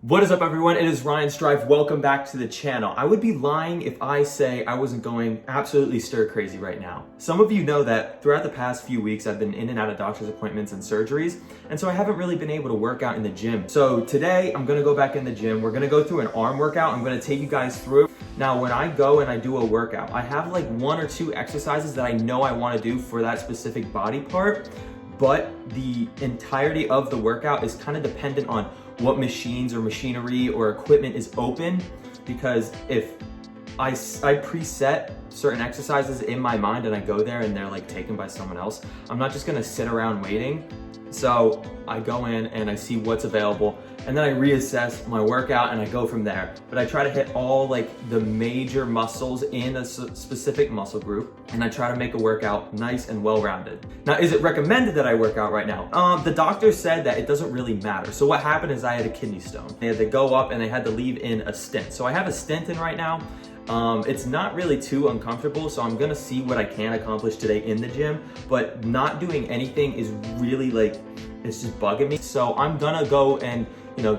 What is up, everyone? It is Ryan Strive. Welcome back to the channel. I would be lying if I say I wasn't going absolutely stir crazy right now. Some of you know that throughout the past few weeks, I've been in and out of doctor's appointments and surgeries, and so I haven't really been able to work out in the gym. So today, I'm gonna go back in the gym. We're gonna go through an arm workout. I'm gonna take you guys through it. Now, when I go and I do a workout, I have like one or two exercises that I know I wanna do for that specific body part, but the entirety of the workout is kind of dependent on what machines or machinery or equipment is open, because if I preset certain exercises in my mind and I go there and they're like taken by someone else, I'm not just gonna sit around waiting. So I go in and I see what's available, and then I reassess my workout and I go from there. But I try to hit all like the major muscles in a specific muscle group, and I try to make a workout nice and well-rounded. Now, is it recommended that I work out right now? The doctor said that it doesn't really matter. So what happened is I had a kidney stone. They had to go up and they had to leave in a stent. So I have a stent in right now. It's not really too uncomfortable, so I'm gonna see what I can accomplish today in the gym, but not doing anything is really like, it's just bugging me. So I'm gonna go and,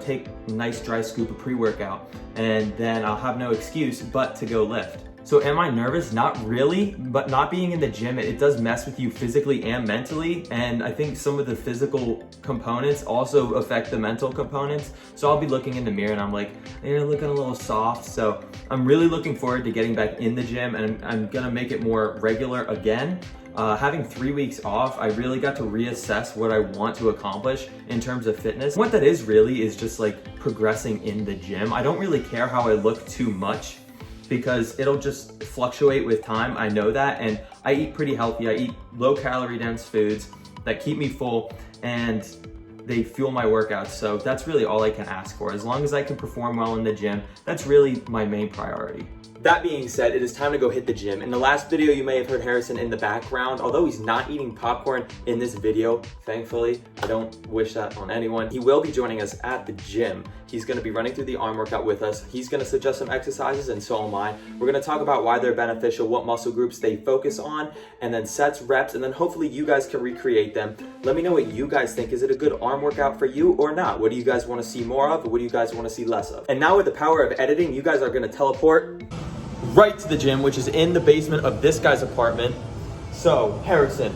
take a nice dry scoop of pre-workout, and then I'll have no excuse but to go lift. So am I nervous? Not really, but not being in the gym, it does mess with you physically and mentally. And I think some of the physical components also affect the mental components. So I'll be looking in the mirror and I'm like, you're looking a little soft. So I'm really looking forward to getting back in the gym, and I'm gonna make it more regular again. Having 3 weeks off, I really got to reassess what I want to accomplish in terms of fitness. What that is really is just like progressing in the gym. I don't really care how I look too much, because it'll just fluctuate with time. I know that, and I eat pretty healthy. I eat low calorie dense foods that keep me full and they fuel my workouts. So that's really all I can ask for. As long as I can perform well in the gym, that's really my main priority. That being said, it is time to go hit the gym. In the last video, you may have heard Harrison in the background. Although he's not eating popcorn in this video, thankfully, I don't wish that on anyone. He will be joining us at the gym. He's gonna be running through the arm workout with us. He's gonna suggest some exercises, and so am I. We're gonna talk about why they're beneficial, what muscle groups they focus on, and then sets, reps, and then hopefully you guys can recreate them. Let me know what you guys think. Is it a good arm workout for you or not? What do you guys wanna see more of, or what do you guys wanna see less of? And now with the power of editing, you guys are gonna teleport right to the gym, which is in the basement of this guy's apartment. So, Harrison,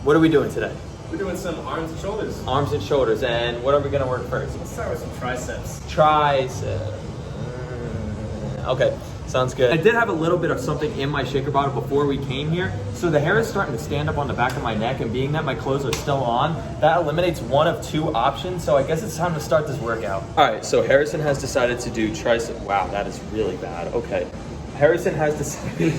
what are we doing today? We're doing some arms and shoulders. Arms and shoulders, and what are we gonna work first? Let's start with some triceps. Tricep. Okay, sounds good. I did have a little bit of something in my shaker bottle before we came here, so the hair is starting to stand up on the back of my neck, and being that my clothes are still on, that eliminates one of two options, so I guess it's time to start this workout. All right, so Harrison has decided to do tricep. Wow, that is really bad. Okay. Harrison has decided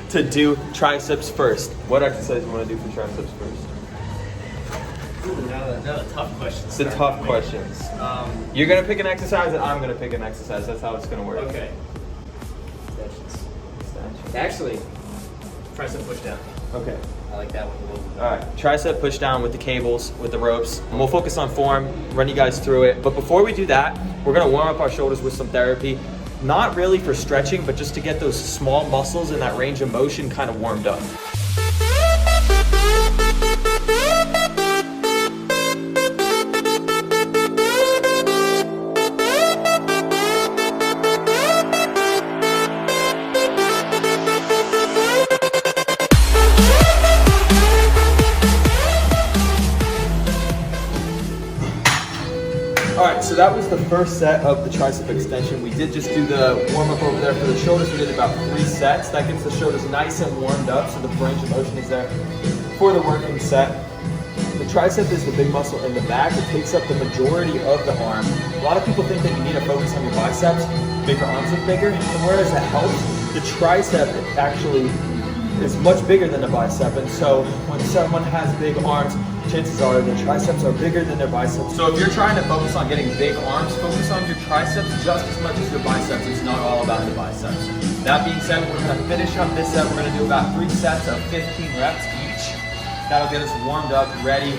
to do triceps first. What exercise do you want to do for triceps first? Ooh, now the tough questions. The tough questions. You're going to pick an exercise and I'm going to pick an exercise. That's how it's going to work. Okay. Extensions. Actually, tricep push down. Okay. I like that one a little bit. All right, tricep push down with the cables, with the ropes. And we'll focus on form, run you guys through it. But before we do that, we're going to warm up our shoulders with some therapy. Not really for stretching, but just to get those small muscles in that range of motion kind of warmed up. All right, so that was the first set of the tricep extension. We did just do the warm up over there for the shoulders. We did about 3 sets. That gets the shoulders nice and warmed up, so the range of motion is there for the working set. The tricep is the big muscle in the back. It takes up the majority of the arm. A lot of people think that you need to focus on your biceps, make your arms look bigger. And whereas that helps, the tricep actually is much bigger than the bicep. And so when someone has big arms, chances are the triceps are bigger than their biceps. So if you're trying to focus on getting big arms, focus on your triceps just as much as your biceps. It's not all about the biceps. That being said, we're gonna finish up this set. We're gonna do about 3 sets of 15 reps each. That'll get us warmed up, ready.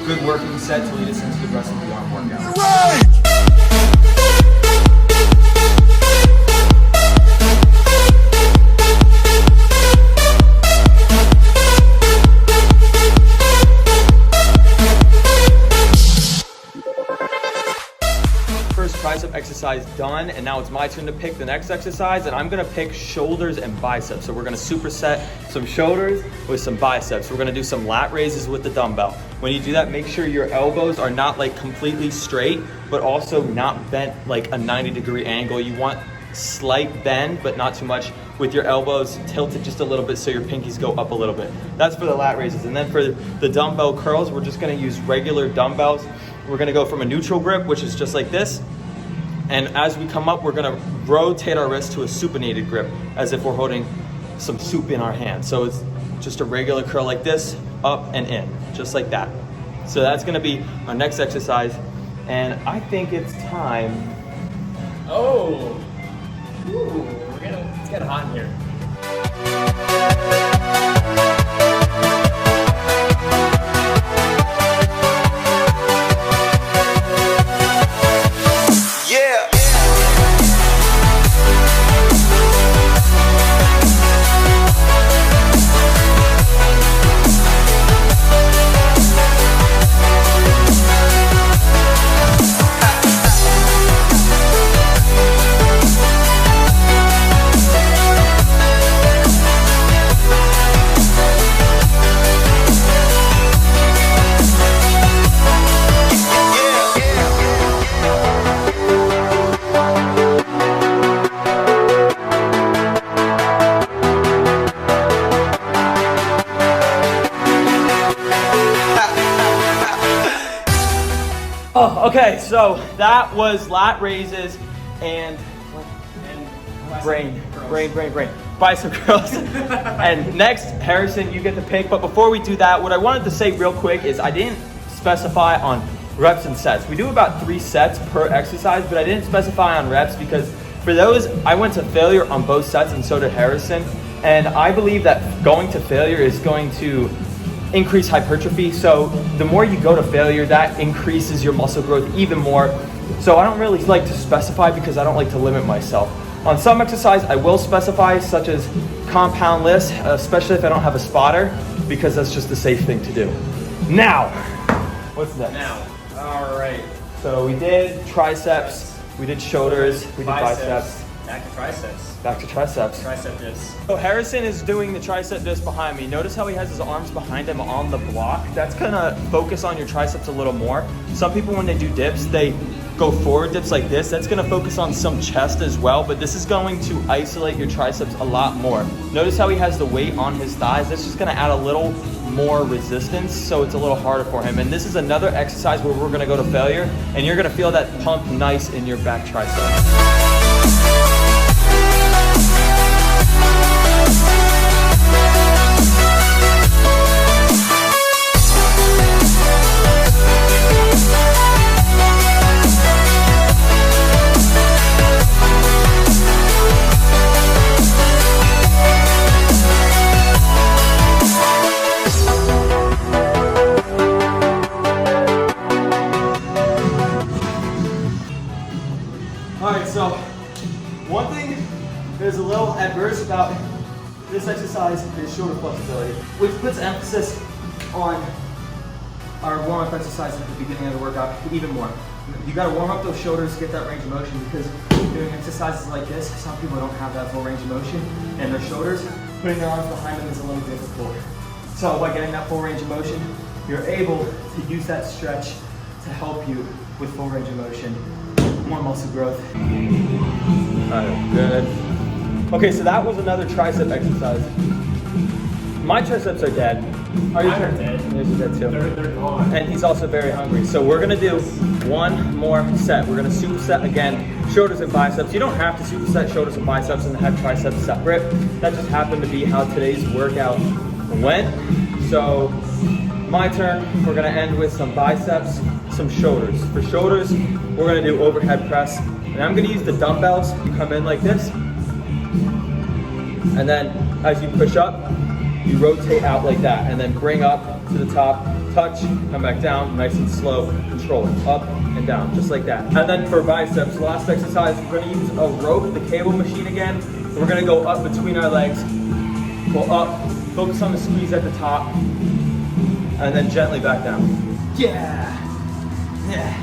Good working set to lead us into the rest of the arm workout. Right! exercise done, and now it's my turn to pick the next exercise, and I'm gonna pick shoulders and biceps. So we're gonna superset some shoulders with some biceps. We're gonna do some lat raises with the dumbbell. When you do that, make sure your elbows are not like completely straight, but also not bent like a 90-degree angle. You want slight bend, but not too much, with your elbows tilted just a little bit so your pinkies go up a little bit. That's for the lat raises. And then for the dumbbell curls, we're just gonna use regular dumbbells. We're gonna go from a neutral grip, which is just like this. And as we come up, we're gonna rotate our wrist to a supinated grip, as if we're holding some soup in our hand. So it's just a regular curl like this, up and in, just like that. So that's gonna be our next exercise. And I think it's time. Oh, ooh, it's getting hot in here. Oh, okay, so that was lat raises and brain, bicep curls. And next, Harrison, you get to pick. But before we do that, what I wanted to say real quick is I didn't specify on reps and sets. We do about 3 sets per exercise, but I didn't specify on reps because for those, I went to failure on both sets and so did Harrison. And I believe that going to failure is going to increase hypertrophy. So the more you go to failure, that increases your muscle growth even more. So I don't really like to specify because I don't like to limit myself. On some exercise, I will specify, such as compound lifts, especially if I don't have a spotter, because that's just the safe thing to do. Now, what's next? Now, all right. So we did triceps, we did shoulders, we did biceps. Back to triceps. Back to triceps. Tricep dips. So Harrison is doing the tricep disc behind me. Notice how he has his arms behind him on the block. That's gonna focus on your triceps a little more. Some people, when they do dips, they go forward dips like this. That's gonna focus on some chest as well, but this is going to isolate your triceps a lot more. Notice how he has the weight on his thighs. That's just gonna add a little more resistance, so it's a little harder for him. And this is another exercise where we're gonna go to failure, and you're gonna feel that pump nice in your back tricep. Alright, so one thing that's a little adverse about this exercise is shoulder flexibility, which puts emphasis on our warm-up exercises at the beginning of the workout even more. You gotta warm up those shoulders, get that range of motion, because doing exercises like this, some people don't have that full range of motion, and their shoulders, putting their arms behind them is a little difficult. So by getting that full range of motion, you're able to use that stretch to help you with full range of motion. More muscle growth. Alright, good. Okay, so that was another tricep exercise. My triceps are dead. Mine are dead. Yours are dead too. They're gone. And he's also very hungry. So we're gonna do one more set. We're gonna superset again, shoulders and biceps. You don't have to superset shoulders and biceps and have triceps separate. That just happened to be how today's workout went. So my turn, we're gonna end with some biceps, some shoulders. For shoulders, we're gonna do overhead press. And I'm gonna use the dumbbells. You come in like this. And then as you push up, you rotate out like that. And then bring up to the top, touch, come back down, nice and slow, control it, up and down, just like that. And then for biceps, last exercise, we're gonna use a rope, the cable machine again. We're gonna go up between our legs, go up, focus on the squeeze at the top, and then gently back down. Yeah, yeah.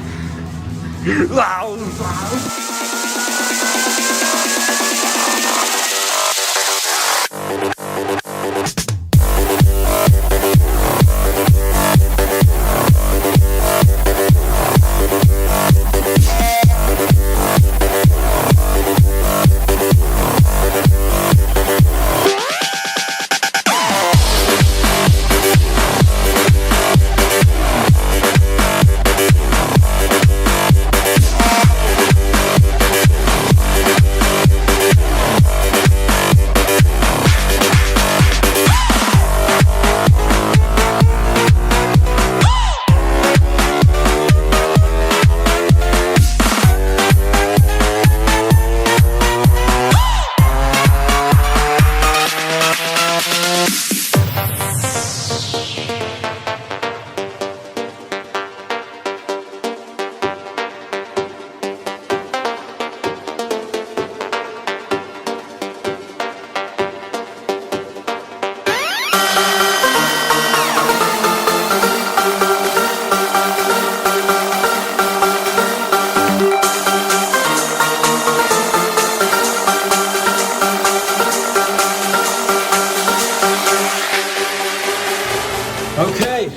Okay,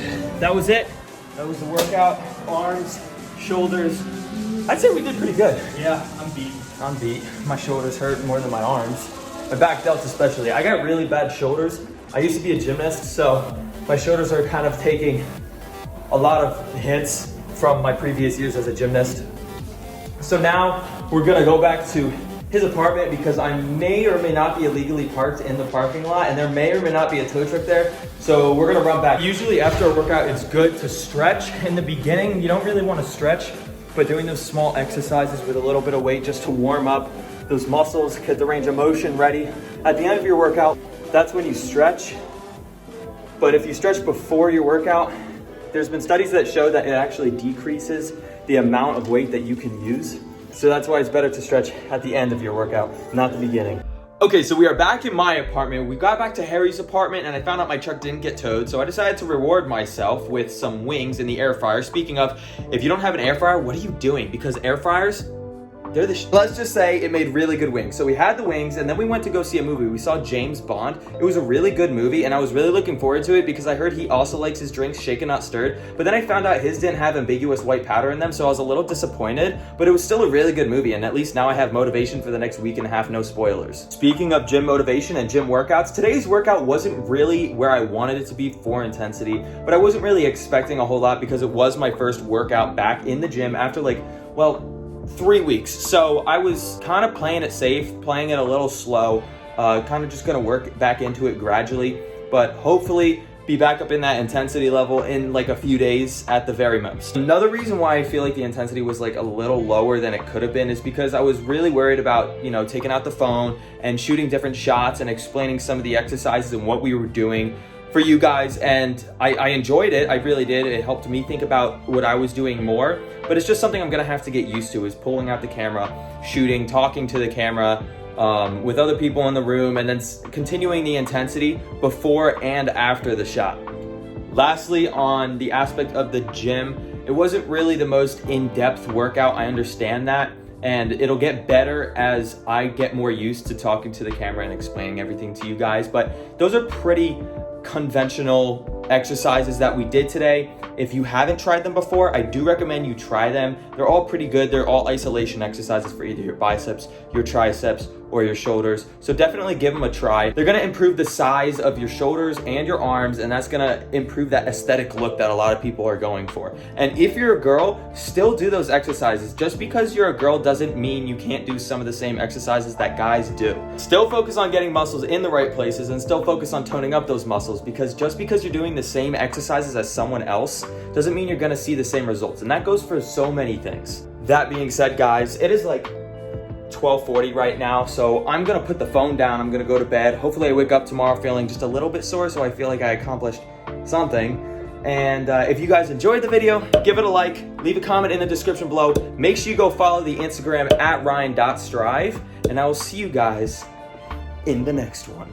that was it. That was the workout. Arms, shoulders. I'd say we did pretty good. Yeah, I'm beat. I'm beat. My shoulders hurt more than my arms. My back delts especially. I got really bad shoulders. I used to be a gymnast, so my shoulders are kind of taking a lot of hits from my previous years as a gymnast. So now we're gonna go back to his apartment because I may or may not be illegally parked in the parking lot, and there may or may not be a tow truck there. So we're gonna run back. Usually after a workout, it's good to stretch. In the beginning, you don't really wanna stretch, but doing those small exercises with a little bit of weight just to warm up those muscles, get the range of motion ready. At the end of your workout, that's when you stretch. But if you stretch before your workout, there's been studies that show that it actually decreases the amount of weight that you can use. So that's why it's better to stretch at the end of your workout, not the beginning. Okay, so we are back in my apartment. We got back to Harry's apartment and I found out my truck didn't get towed. So I decided to reward myself with some wings in the air fryer. Speaking of, if you don't have an air fryer, what are you doing? Because air fryers, they're the let's just say it made really good wings. So we had the wings and then we went to go see a movie. We saw James Bond. It was a really good movie and I was really looking forward to it because I heard he also likes his drinks shaken, not stirred. But then I found out his didn't have ambiguous white powder in them, so I was a little disappointed. But it was still a really good movie, and at least now I have motivation for the next week and a half, no spoilers. Speaking of gym motivation and gym workouts, today's workout wasn't really where I wanted it to be for intensity, but I wasn't really expecting a whole lot because it was my first workout back in the gym after 3 weeks. So I was kind of playing it safe, playing it a little slow, kind of just gonna work back into it gradually, but hopefully be back up in that intensity level in a few days at the very most. Another reason why I feel like the intensity was a little lower than it could have been is because I was really worried about, taking out the phone and shooting different shots and explaining some of the exercises and what we were doing for you guys, and I enjoyed it. I really did. It helped me think about what I was doing more, but it's just something I'm gonna have to get used to, is pulling out the camera, shooting, talking to the camera with other people in the room, and then continuing the intensity before and after the shot. Lastly, on the aspect of the gym, it wasn't really the most in-depth workout. I understand that, and it'll get better as I get more used to talking to the camera and explaining everything to you guys, but those are pretty conventional exercises that we did today. If you haven't tried them before, I do recommend you try them. They're all pretty good. They're all isolation exercises for either your biceps, your triceps, or your shoulders. So definitely give them a try. They're gonna improve the size of your shoulders and your arms, and that's gonna improve that aesthetic look that a lot of people are going for. And if you're a girl, still do those exercises. Just because you're a girl doesn't mean you can't do some of the same exercises that guys do. Still focus on getting muscles in the right places and still focus on toning up those muscles, because just because you're doing the same exercises as someone else doesn't mean you're gonna see the same results. And that goes for so many things. That being said, guys, it is 12:40 right now, so I'm gonna put the phone down. I'm gonna go to bed. Hopefully I wake up tomorrow feeling just a little bit sore, so I feel like I accomplished something. And if you guys enjoyed the video, give it a like, leave a comment in the description below. Make sure you go follow the Instagram at ryan.strive, and I will see you guys in the next one.